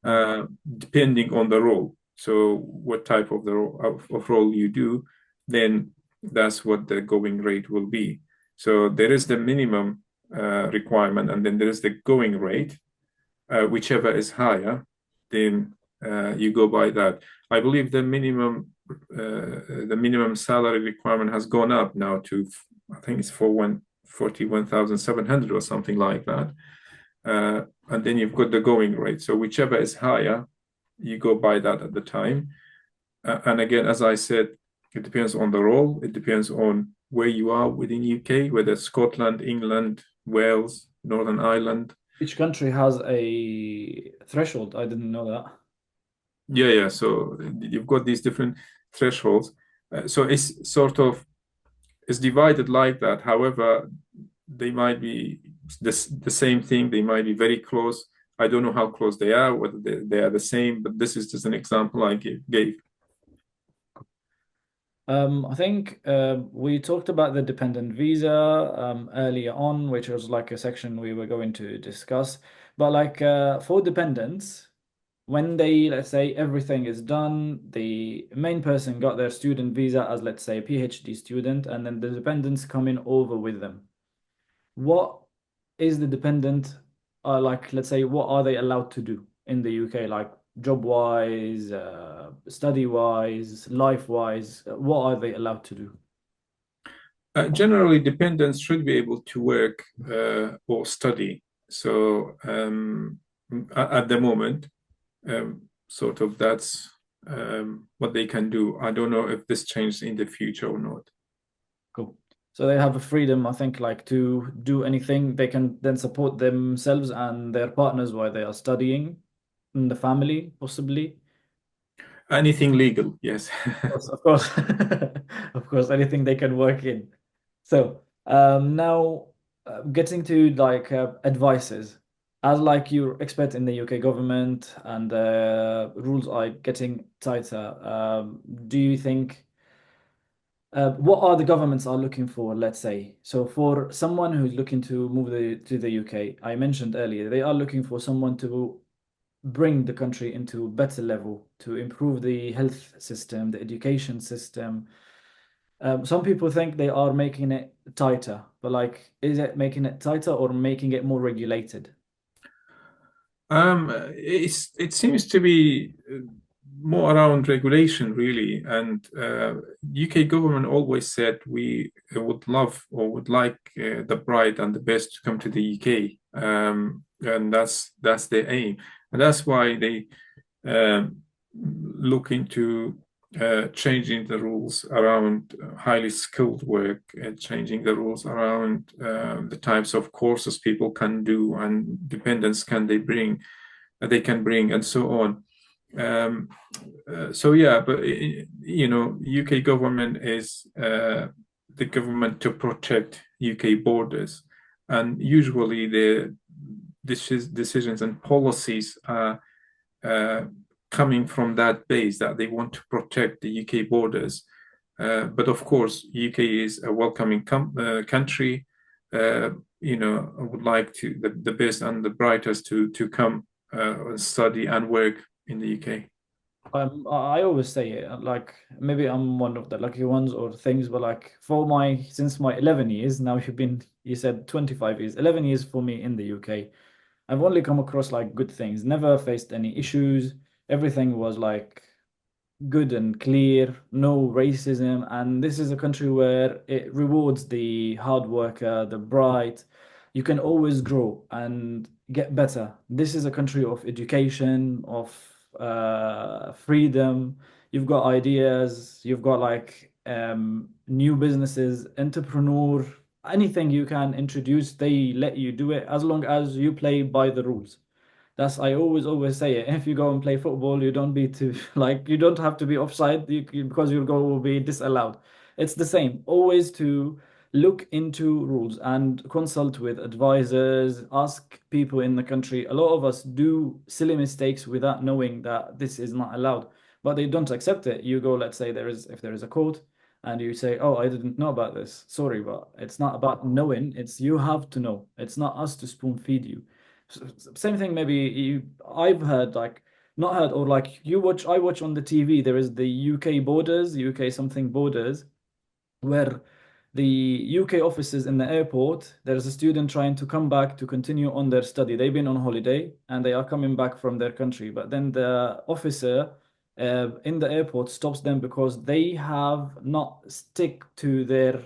depending on the role. So what type of role you do, then that's what the going rate will be. So there is the minimum requirement, and then there is the going rate. Whichever is higher, then you go by that. I believe the minimum salary requirement has gone up now to, I think it's 41,700 or something like that. And then you've got the going rate. So whichever is higher, you go by that at the time. And again, as I said, it depends on the role. It depends on where you are within UK, whether Scotland, England, Wales, Northern Ireland. Each country has a threshold. I didn't know that. Yeah. So you've got these different thresholds. So it's sort of it's divided like that. However, they might be the same thing. They might be very close. I don't know how close they are, whether they are the same, but this is just an example I gave. I think we talked about the dependent visa earlier on, which was like a section we were going to discuss. But like for dependents, when they, let's say, everything is done, the main person got their student visa as, let's say, a PhD student, and then the dependents come in over with them. What is the dependent, like, let's say, what are they allowed to do in the UK? Like, job-wise, study-wise, life-wise, what are they allowed to do? Generally, dependents should be able to work or study. So at the moment, sort of that's what they can do. I don't know if this changes in the future or not. Cool. So they have a freedom, I think, like to do anything. They can then support themselves and their partners while they are studying in the family, possibly. Anything legal, yes. Of course, of course, anything they can work in. So now getting to like advices, as like you're expert in the UK government and rules are getting tighter, do you think what are the governments are looking for, let's say? So for someone who's looking to move to the UK, I mentioned earlier, they are looking for someone to bring the country into a better level, to improve the health system, the education system. Some people think they are making it tighter, but like, is it making it tighter or making it more regulated? It seems to be more around regulation, really. And UK government always said we would love or would like the bright and the best to come to the UK, and that's their aim, and that's why they look into changing the rules around highly skilled work, changing the rules around the types of courses people can do and dependents they can bring, and so on. So yeah, but UK government is the government to protect UK borders, and usually the decisions and policies are coming from that base that they want to protect the UK borders. But of course, UK is a welcoming country. I would like the best and the brightest to come study and work in the UK. I always say it, like maybe I'm one of the lucky ones or things, but like since my 11 years, now you said 25 years, 11 years for me in the UK. I've only come across like good things, never faced any issues. Everything was like good and clear, no racism. And this is a country where it rewards the hard worker, the bright. You can always grow and get better. This is a country of education, of freedom. You've got ideas, you've got like new businesses, entrepreneur, anything you can introduce, they let you do it as long as you play by the rules. I always say it. If you go and play football, you don't be to like you don't have to be offside because your goal will be disallowed. It's the same. Always to look into rules and consult with advisors, ask people in the country. A lot of us do silly mistakes without knowing that this is not allowed, but they don't accept it. You go, let's say if there is a court and you say, "Oh, I didn't know about this. Sorry, but it's not about knowing. It's you have to know. It's not us to spoon feed you." Same thing, maybe I've heard like not heard or like I watch on the TV, there is the UK borders, UK something borders, where the UK officers in the airport, there's a student trying to come back to continue on their study. They've been on holiday and they are coming back from their country, but then the officer in the airport stops them because they have not stick to their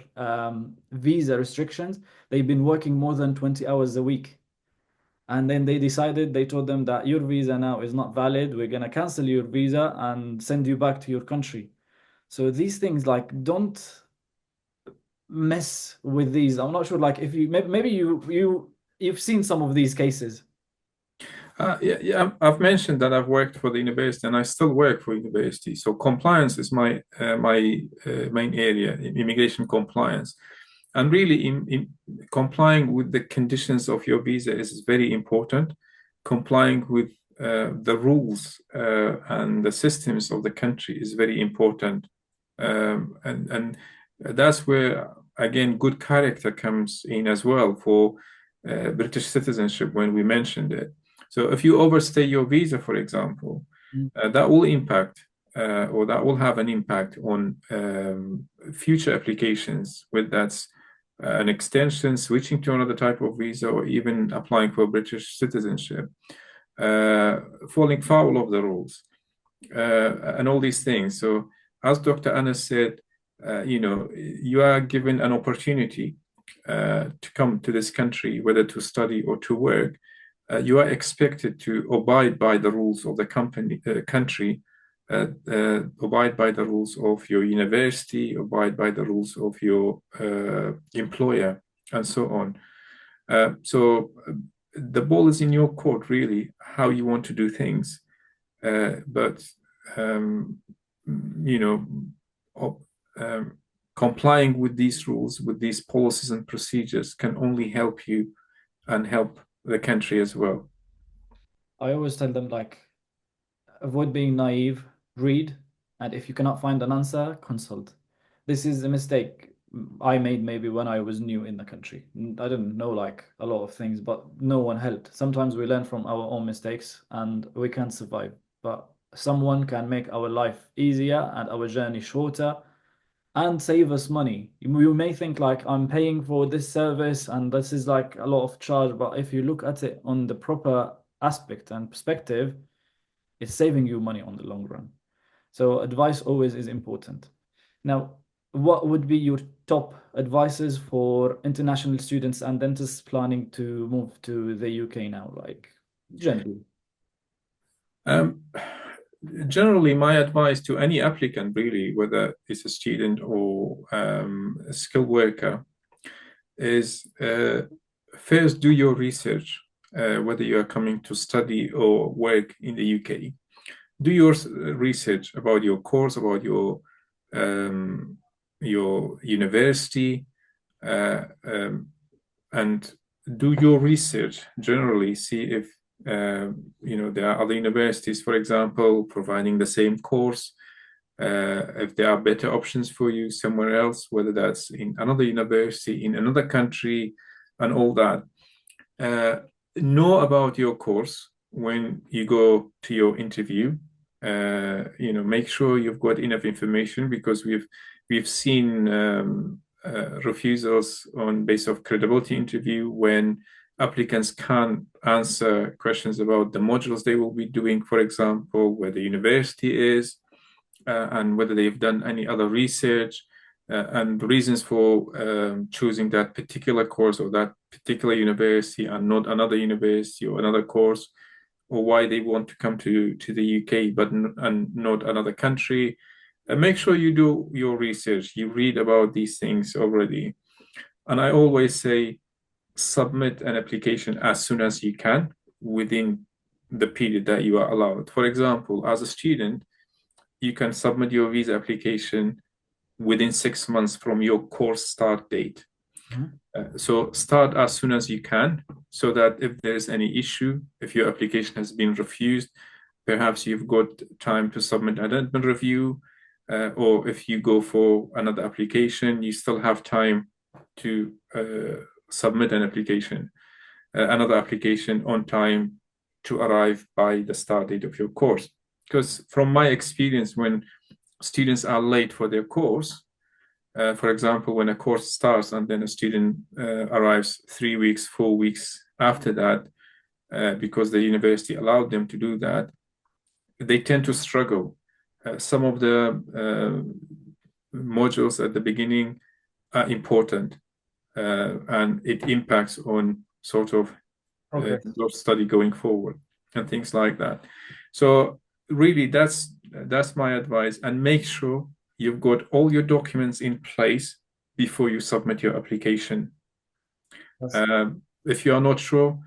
visa restrictions. They've been working more than 20 hours a week. And then they told them that your visa now is not valid. We're going to cancel your visa and send you back to your country. So these things, like, don't mess with these. I'm not sure, like, if you maybe you've seen some of these cases. Yeah, I've mentioned that I've worked for the university and I still work for university. So compliance is my main area, immigration compliance. And really, in complying with the conditions of your visa is very important. Complying with the rules and the systems of the country is very important. And that's where, again, good character comes in as well for British citizenship when we mentioned it. So if you overstay your visa, for example, that will impact or that will have an impact on future applications, whether that's an extension, switching to another type of visa, or even applying for British citizenship, falling foul of the rules, and all these things. So, as Dr. Anas said, you are given an opportunity to come to this country, whether to study or to work. You are expected to abide by the rules of the country, abide by the rules of your university, abide by the rules of your employer, and so on. So the ball is in your court, really, how you want to do things. But complying with these rules, with these policies and procedures, can only help you and help the country as well. I always tell them, like, avoid being naive, read, and if you cannot find an answer, consult. This is a mistake I made maybe when I was new in the country. I didn't know like a lot of things, but no one helped. Sometimes we learn from our own mistakes and we can't survive, but someone can make our life easier and our journey shorter and save us money. You may think like I'm paying for this service and this is like a lot of charge, but if you look at it on the proper aspect and perspective, it's saving you money on the long run. So advice always is important. Now, what would be your top advices for international students and dentists planning to move to the UK now, like generally? generally, my advice to any applicant, really, whether it's a student or a skilled worker, is first do your research, whether you are coming to study or work in the UK. Do your research about your course, about your university, and do your research generally. See if there are other universities, for example, providing the same course. If there are better options for you somewhere else, whether that's in another university, in another country, and all that. Know about your course when you go to your interview. Make sure you've got enough information, because we've seen refusals on base of credibility interview when applicants can't answer questions about the modules they will be doing, for example, where the university is, and whether they've done any other research, and reasons for choosing that particular course or that particular university and not another university or another course, or why they want to come to the UK and not another country. Make sure you do your research. You read about these things already. And I always say, submit an application as soon as you can within the period that you are allowed. For example, as a student, you can submit your visa application within 6 months from your course start date. So start as soon as you can, so that if there's any issue, if your application has been refused, perhaps you've got time to submit an admin review, or if you go for another application, you still have time to submit an application, another application on time to arrive by the start date of your course. Because from my experience, when students are late for their course, for example, when a course starts and then a student arrives 3 weeks, 4 weeks after that, because the university allowed them to do that, they tend to struggle. Some of the modules at the beginning are important, and it impacts on sort of your study going forward and things like that. So really, that's my advice. And make sure you've got all your documents in place before you submit your application. If you are not sure,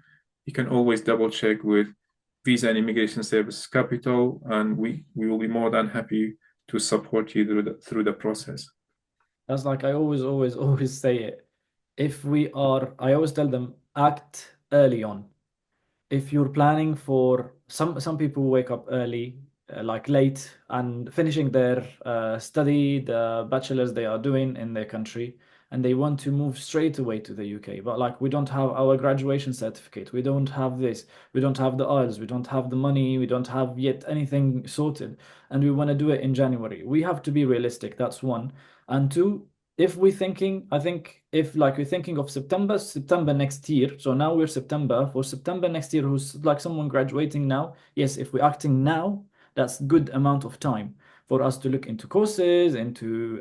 you can always double check with Visa and Immigration Services Capital, and we will be more than happy to support you through the process. That's like I always say it. I always tell them, act early on. If you're planning for some people wake up early, like late, and finishing their study, the bachelor's they are doing in their country, and they want to move straight away to the UK. But like, we don't have our graduation certificate, we don't have this, we don't have the IELTS, we don't have the money, we don't have yet anything sorted, and we want to do it in January. We have to be realistic. That's one. And two, if we're thinking, I think if like we're thinking of September next year, so now we're for September next year, who's like someone graduating now, yes, if we're acting now, that's good amount of time for us to look into courses, into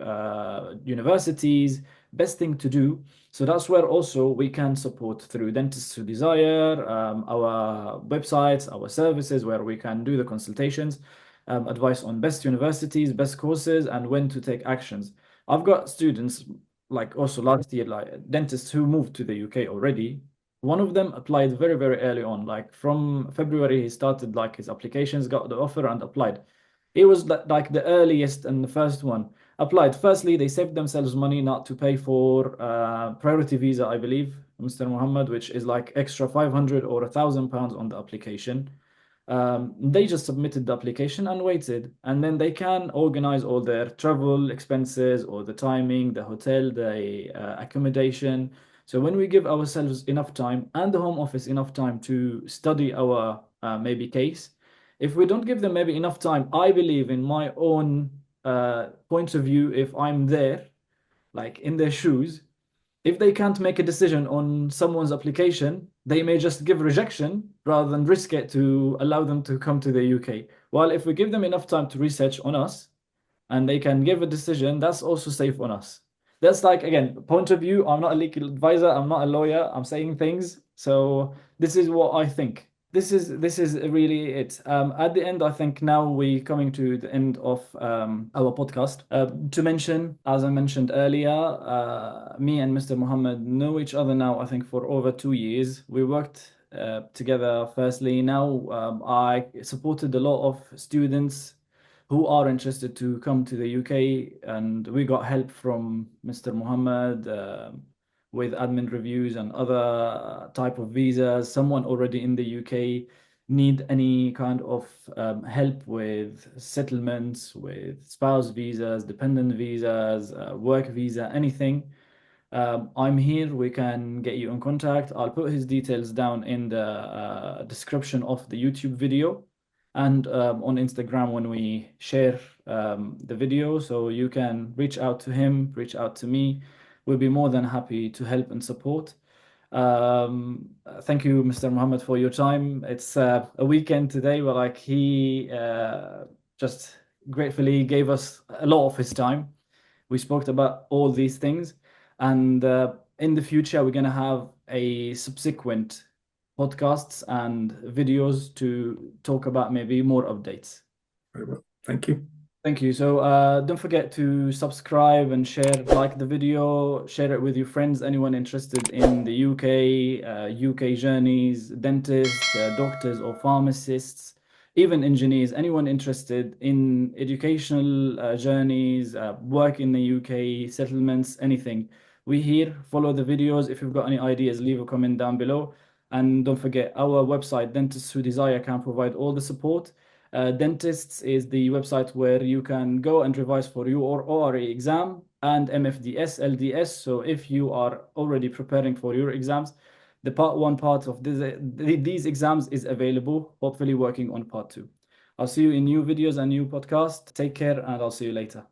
universities, best thing to do. So that's where also we can support through Dentists Who Desire, our websites, our services, where we can do the consultations, advice on best universities, best courses, and when to take actions. I've got students, like also last year, like dentists who moved to the UK already. One of them applied very, very early on, like from February, he started like his applications, got the offer and applied. It was like the earliest and the first one applied. Firstly, they saved themselves money not to pay for priority visa, I believe, Mr. Muhammad, which is like extra 500 or £1,000 on the application. They just submitted the application and waited, and then they can organize all their travel expenses or the timing, the hotel, the accommodation. So when we give ourselves enough time and the Home Office enough time to study our maybe case, if we don't give them maybe enough time, I believe in my own point of view, if I'm there, like in their shoes, if they can't make a decision on someone's application, they may just give rejection rather than risk it to allow them to come to the UK. While if we give them enough time to research on us and they can give a decision, that's also safe on us. That's like, again, point of view. I'm not a legal advisor, I'm not a lawyer, I'm saying things. So this is what I think. this is really it. At the end, I think now we're coming to the end of our podcast. To mention, as I mentioned earlier, me and Mr. Muhammad know each other now, I think, for over 2 years. We worked together firstly. Now, I supported a lot of students who are interested to come to the UK, and we got help from Mr. Muhammad. With admin reviews and other type of visas. Someone already in the UK need any kind of help with settlements, with spouse visas, dependent visas, work visa, anything. I'm here. We can get you in contact. I'll put his details down in the description of the YouTube video and on Instagram when we share the video. So you can reach out to him, reach out to me. We'll be more than happy to help and support. Thank you, Mr. Muhammad, for your time. It's a weekend today, but like he just gratefully gave us a lot of his time. We spoke about all these things, and in the future, we're gonna have a subsequent podcasts and videos to talk about maybe more updates. Very well. Thank you. Thank you. So don't forget to subscribe and share, like the video, share it with your friends, anyone interested in the UK, UK journeys, dentists, doctors or pharmacists, even engineers, anyone interested in educational journeys, work in the UK, settlements, anything. We here, follow the videos. If you've got any ideas, leave a comment down below. And don't forget, our website, Dentists Who Desire, can provide all the support. Dentists is the website where you can go and revise for your ORA exam and MFDS, LDS. So if you are already preparing for your exams, the part one part of these exams is available, hopefully working on part two. I'll see you in new videos and new podcasts. Take care, and I'll see you later.